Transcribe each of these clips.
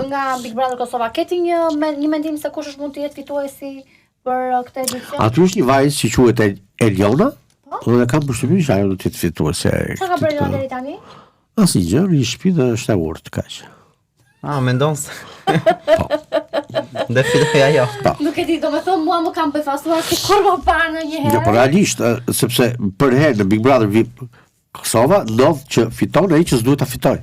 nga Big Brother Kosova, keti një mendim se kush është mund të jetë fituesi për këtë edicion? Aty është një vajzë që quhet Eliona, dhe kam përshtypjen se ajo do të jetë fituese. Çfarë ka bërë Eliona deri tani? Asnjë gjë, në shtëpi dhe është e urtë kaq. Mendon se. Po. Dhe fitoi ajo. Nuk e di, domethënë mua më kam befasuar se kur më parë ndonjëherë. Jo, por realisht, sepse për herë në Big Brother VIP Kosova ndodh që fiton ai që s'duhet ta fitojë.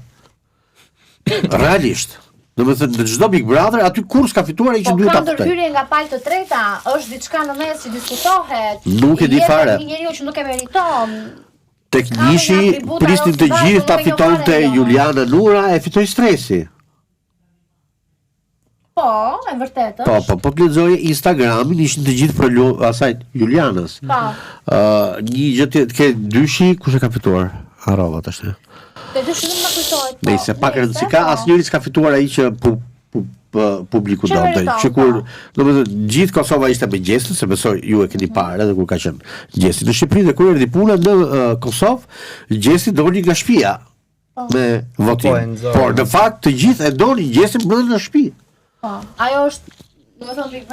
Realisht. Domethënë në çdo Big Brother aty kur s'ka fituar ai që duhet ta fitojë. Po ndërhyrje nga palë të treta, është diçka në mes që diskutohet. Nuk e di fare. Një njeriu që nuk e meriton. Tek nishi prisnin të gjithë ta fitonte Juliana Nura, e fitoi stresi. Po, e vërtetë. Po të lexoje Instagramin, ishin të gjithë për asaj Julianës. Po. Një gjë të ke dyshi, kush e ka fituar? Harrova tash. Te dyshi nuk më kujtohet. Nëse pak rëndësi ka, asnjëri s'ka fituar ai që publiku donte. Që kur, domethënë, gjithë Kosova ishte me gjestin, se besoj ju e keni parë edhe kur ka qenë gjesti. Në Shqipëri dhe kur erdhi puna në Kosovë, gjesti doli nga shtëpia me votim. Por në fakt të gjithë e donin gjestin brenda në shtëpi. Po. Ajo është, domethënë Big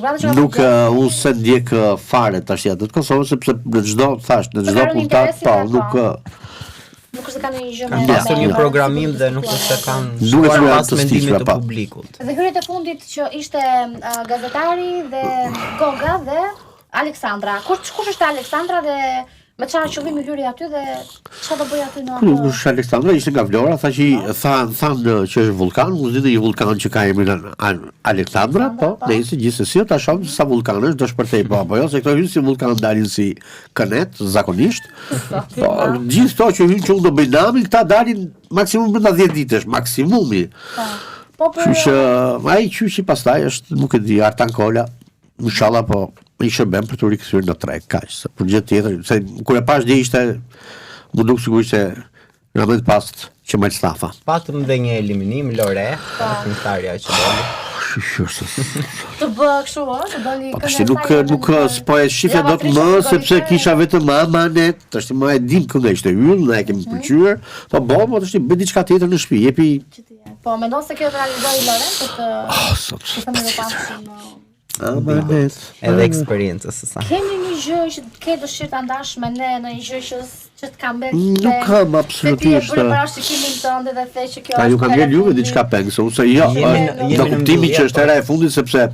Brother nuk unë se ndjek fare tash atë të Kosovës, sepse në çdo puntat, nuk është se kanë një gjë me një programim dhe nuk është se kanë shkuar pas mendimit të publikut. Dhe hyrjet e fundit që ishte gazetari dhe Goga dhe Aleksandra. Kush është Aleksandra dhe me çfarë qëllimi hyri aty dhe çfarë do bëj aty në atë? Nuk është Aleksandra, ishte nga Vlora, thanë që është vulkan, mos ditë një vulkan që ka emrin Aleksandra, po, nëse gjithsesi ta shohim sa vulkan është, do shpërthej po apo jo, se këto hyn si vulkan dalin si kënet zakonisht. Po, gjithë këto që hyn që unë do bëj namin, këta dalin maksimum brenda 10 ditësh, maksimumi. Po. Kështu që ai qyshi pastaj është, nuk e di, Artan Kola, inshallah po i shërben për të rikthyer në treg kaq. Për gjë tjetër, se kur e pash dhe ishte më duk sigurisht se realmente pas që më Stafa. Patëm dhe një eliminim Lore, këngëtarja që doli. Të bë kështu, të doli këngëtarja. Nuk po e shifja dot më sepse kisha vetëm Amanet, tash më e dim këngë ishte yll, ne e kemi pëlqyer. Po tash bëj diçka tjetër në shtëpi, jepi. Po mendon se kjo të realizoi Loren për të Amanet. Edhe eksperiencë së saj. Keni një gjë që ke dëshirë ta ndash me ne, në një gjë që të kam bërë? Nuk kam absolutisht. Ti e bëre parashikimin tënd dhe the që kjo është. Ju kam vjen juve diçka pengëse, ose jo, në kuptimin që është era e fundit sepse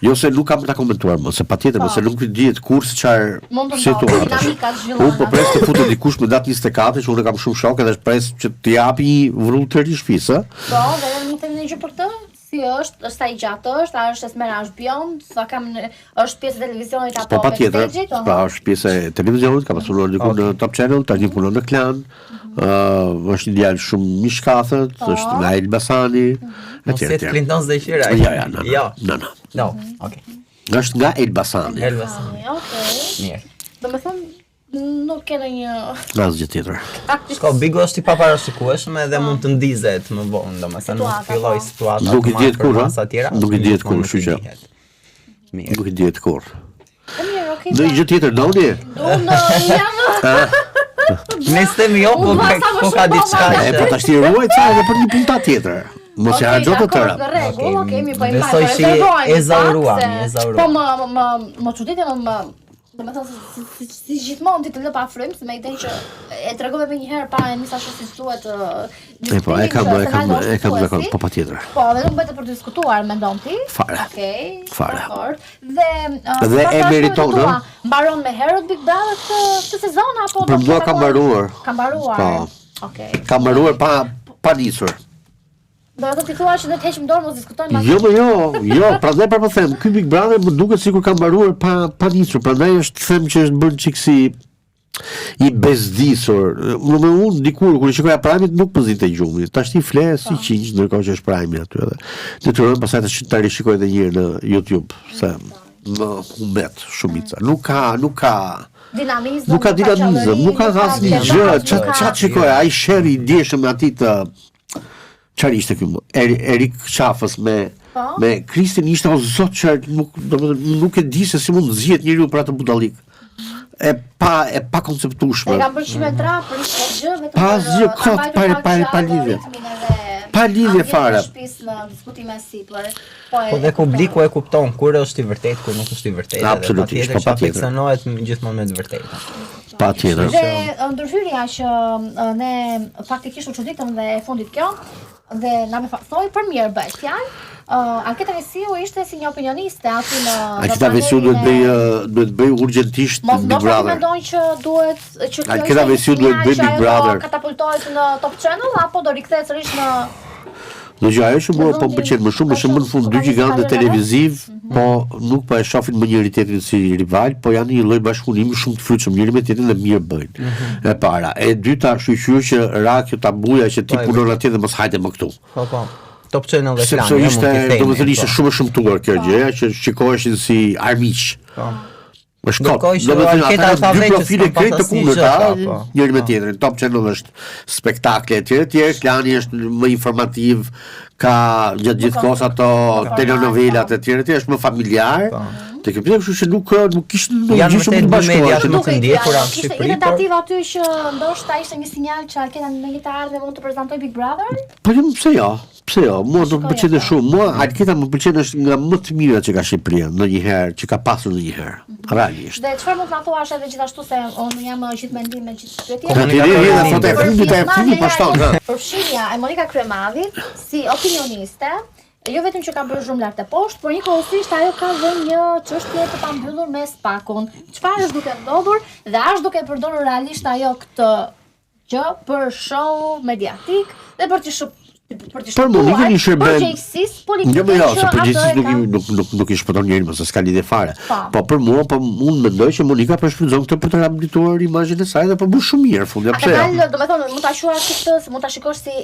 jo se nuk kam ta komentuar më, se patjetër se nuk dihet kurse çfarë situatë. Unë po pres të futet dikush me datë 24, që unë kam shumë shok edhe pres që të japi një vrutër i shtëpisë. Po, dhe nuk themi një gjë për këtë. Si është sa i gjatë është, a është Esmera është bjond, sa është pjesë e televizionit apo patjetër, pra është pjesë e televizionit, ka pasuar diku në Top Channel, tani punon në Klan. Është një djalë shumë mishkathët, është nga Elbasani, etj. Clinton dhe Qira. Jo. Okay. Është nga Elbasani. Okej. Mirë. Domethënë nuk ke ndonjë asgjë tjetër. Shko, Bigo është i paparashikueshëm edhe mund të ndizet më vonë, domethënë nuk filloi situata. Nuk i dihet kur, nuk i dihet kur, kështu që. Mirë. Nuk i dihet kur. Mirë, okay. Në gjë tjetër doni? Unë jam. Nëse jo, po ka diçka. Po tash ti ruaj çfarë edhe për një punta tjetër. Mos e harxo të tëra. Okej, mi po i mbaj. Besoj se e zauruam. Po më çuditë domethënë si gjithmonë ti të lë pa frymë, se me idenë që e tregove më një herë pa e nisa shoh si thuhet. Po e kam zakon, po patjetër. Po, dhe nuk bëhet për të diskutuar, mendon ti? Fare. Okej. Fare. Dhe e meriton, ëh? Mbaron me herët Big Brother këtë sezon apo do të ka mbaruar? Ka mbaruar. Po. Okej. Ka mbaruar pa nisur. Do të thua që do të heqim dorë mos diskutojmë më. Jo, prandaj po them, ky Big Brother më duket sikur ka mbaruar pa nisur, prandaj është them që është bërë çiksi i bezdisur. Unë dikur kur shikoja Prime nuk pozinte gjumi. Tash ti fles si qinj ndërkohë që është Prime aty edhe. Detyrohen pastaj ta rishikoj edhe një herë në YouTube, se më humbet shumica. Nuk ka dinamizëm. Nuk ka asnjë gjë. Çat shikoj, ai sherri i ndjeshëm aty të çfarë ishte ky? Erik Qafës me Kristin ishte o zot që nuk e di se si mund të zihet njeriu për atë budallik. E pa konceptueshme. E kam përshime trap për çdo gjë vetëm. Pas gjë kot pa lidhje. pa lidhje fare. Shtëpisë në diskutime sipër. Po dhe publiku e kupton kur është i vërtetë, kur nuk është i vërtetë. Absolutisht, po patjetër. Fiksonohet gjithmonë me të vërtetën. Patjetër. Dhe ndërhyrja që ne faktikisht u çuditëm dhe e fundit kjo dhe na më thoi për mirë bëj fjalë. Anketa Vesiu ishte si një opinioniste aty në Anketa Vesiu duhet bëj urgjentisht Big Brother. Mendon që duhet që kjo Anketa Vesiu duhet bëj Big Brother. Katapultohet në Top Channel apo do rikthehet sërish në Në gjë ajo që mua po më pëlqen më shumë është në fund dy gigantë televiziv, po nuk po e shohin më njëri tjetrin si rival, po janë një lloj bashkëpunimi shumë të frytshëm, njëri me tjetrin dhe mirë bëjnë. E para, e dyta, shqyr që ra kjo tabuja që ti punon atje dhe mos hajde më këtu. Po. Top Channel dhe Sepse Flami, ishte, domethënë ishte shumë e shëmtuar kjo gjë, që shikoheshin si armiq. Është kop. Domethënë ata dy profile krejt të kundërta, njëri me tjetrin. Top Channel është spektakle etj, Klani është më informativ, ka gjatë gjithë kohës ato telenovelat etj, është më familjar. Te kjo pse kështu që nuk kishte gjë shumë të bashkuar. Më të ndjekura në Ishte Shqipëri. një tentativë aty që ndoshta ishte një sinjal që Alketa në një të ardhmen mund të prezantoj Big Brother? Po jo, pse jo? Pse jo? Mua do të pëlqente shumë. Mua Alketa më pëlqen është nga më të mirat që ka Shqipëria ndonjëherë, që ka pasur ndonjëherë. Realisht. Dhe çfarë mund të na thuash edhe gjithashtu se unë jam gjithë mendim me gjithë pyetjet. Përfshirja e Monika Kryemadhit si opinioniste, jo vetëm që ka bërë shumë lart e poshtë, por njëkohësisht ajo ka dhënë një çështje të pambyllur me Spakun. Çfarë është duke ndodhur dhe a është duke përdorur realisht ajo këtë gjë për show mediatik dhe për të Për Monikën i shërben. Përgjegjësisë politike. Jo, se përgjegjësisht nuk i shpëton njëri, mos s'ka lidhje fare. Po për mua, unë mendoj që Monika po shfrytëzon këtë për të rehabilituar imazhin e saj dhe po bën shumë mirë fundi pse jo. Domethënë mund ta quash këtë, mund ta shikosh si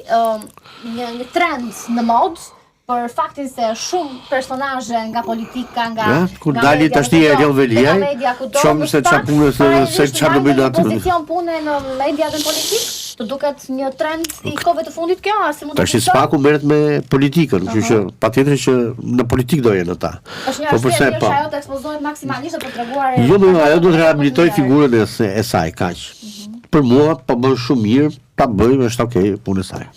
një trend në mod. Për faktin se shumë personazhe nga politika, nga kur dali tashti Erion Veliaj, shumë se çfarë punë se çfarë do bëjnë atë. Pozicion pune në media dhe politik, të duket një trend i kohëve të fundit kjo, si mund të Tash Spaku merret me politikën, kështu që patjetër që në politik do jenë ata. Po përse po. Ajo të ekspozohet maksimalisht për treguar. Jo, ajo do të rehabilitoj figurën e saj kaq. Për mua po bën shumë mirë, ta bëjmë është okay punë e saj.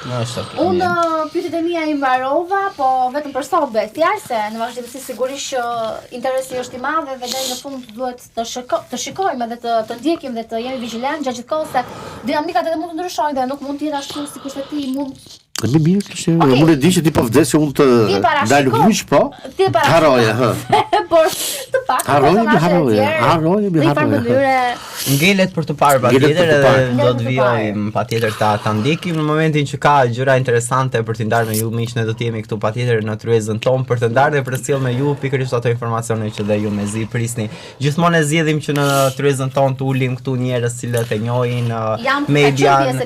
Unë pyetjet e mia i mbarova, po vetëm për sot bëhet fjalë se në vazhdimsi sigurisht që interesi është i madh dhe deri në fund duhet të shikojmë edhe të ndjekim dhe të jemi vigjilant gjatë gjithë kohës se dinamikat edhe mund të ndryshojnë dhe nuk mund të jetë ashtu sikur se ti mund Më mirë kështu. Unë e di që ti po vdes se unë të dal gjyq po. Harroje, Por të pak. Harroje. Ngelet për të parë patjetër edhe do të vijojmë patjetër ta ndjekim në momentin që ka gjëra interesante për t'i ndarë me ju miq, ne do të jemi këtu patjetër në tryezën tonë për të ndarë dhe për të sjellë me ju pikërisht ato informacione që dhe ju mezi prisni. Gjithmonë e zgjedhim që në tryezën tonë të ulim këtu njerëz cilët e njohin median,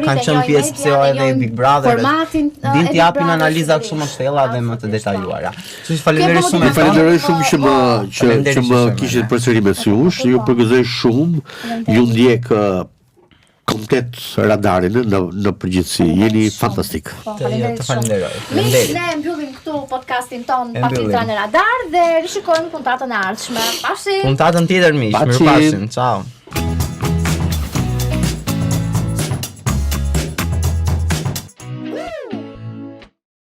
kanë qenë pjesë edhe Big Brother. Din t'i japin analiza shumë më thella dhe më të detajuara. Kështu që falenderoj shumë. Falenderoj shumë që më kishit përsëri me syush, ju përgëzoj shumë, ju ndjek komplet radarin në përgjithësi. Jeni fantastik. Të falenderoj. Ne mbyllim këtu podcastin ton pa filtra në radar dhe rishikojmë puntatën e ardhshme. Pafshim. Puntatën tjetër miq. Mirupafshim. Ciao.